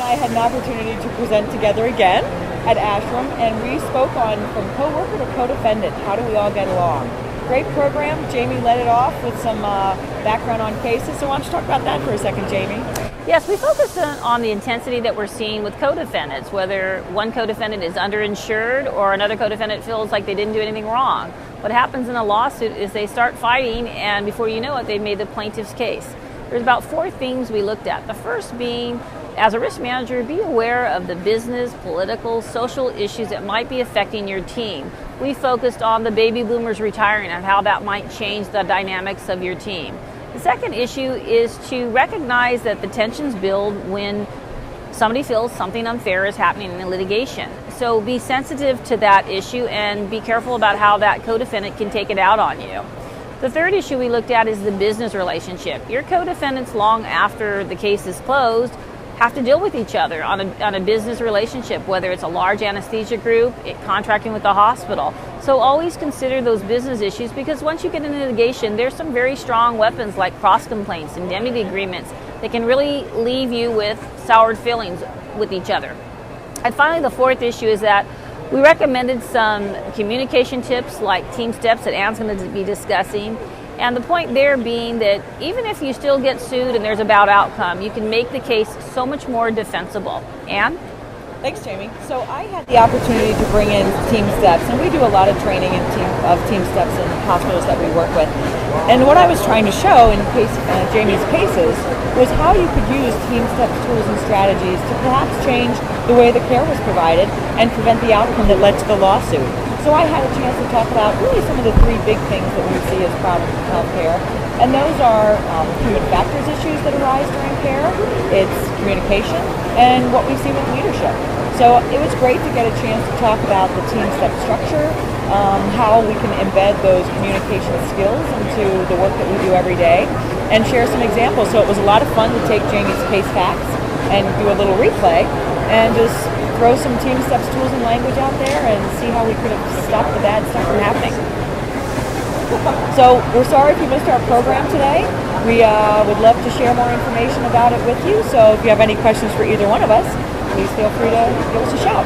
and I had an opportunity to present together again at ASHRM, and we spoke on from CoWorker to CoDefendant. How do we all get along? Great program. Jayme led it off with some background on cases. So why don't you talk about that for a second, Jayme? Yes, we focused on the intensity that we're seeing with co-defendants, whether one co-defendant is underinsured or another co-defendant feels like they didn't do anything wrong. What happens in a lawsuit is they start fighting, and before you know it, they've made the plaintiff's case. There's about 4 things we looked at. The first being, as a risk manager, be aware of the business, political, social issues that might be affecting your team. We focused on the baby boomers retiring and how that might change the dynamics of your team. The second issue is to recognize that the tensions build when somebody feels something unfair is happening in litigation. So be sensitive to that issue and be careful about how that co-defendant can take it out on you. The third issue we looked at is the business relationship. Your co-defendants, long after the case is closed, have to deal with each other on a business relationship, whether it's a large anesthesia group, contracting with the hospital. So always consider those business issues, because once you get into litigation, there's some very strong weapons like cross complaints, indemnity agreements that can really leave you with soured feelings with each other. And finally, the fourth issue is that we recommended some communication tips like team steps that Anne's going to be discussing. And the point there being that even if you still get sued and there's a bad outcome, you can make the case so much more defensible. Anne? Thanks, Jayme. So I had the opportunity to bring in team steps, and we do a lot of training of team steps in hospitals that we work with. And what I was trying to show in Jayme's cases was how you could use team steps tools and strategies to perhaps change the way the care was provided and prevent the outcome that led to the lawsuit. So I had a chance to talk about really some of the 3 big things that we see as problems in healthcare. And those are human factors issues that arise during care, it's communication, and what we see with leadership. So it was great to get a chance to talk about the team step structure, how we can embed those communication skills into the work that we do every day, and share some examples. So it was a lot of fun to take Jayme's case facts and do a little replay and just throw some team steps tools and language out there and see how we could have stopped the bad stuff from happening. So we're sorry if you missed our program today. We would love to share more information about it with you. So if you have any questions for either one of us, please feel free to give us a shout.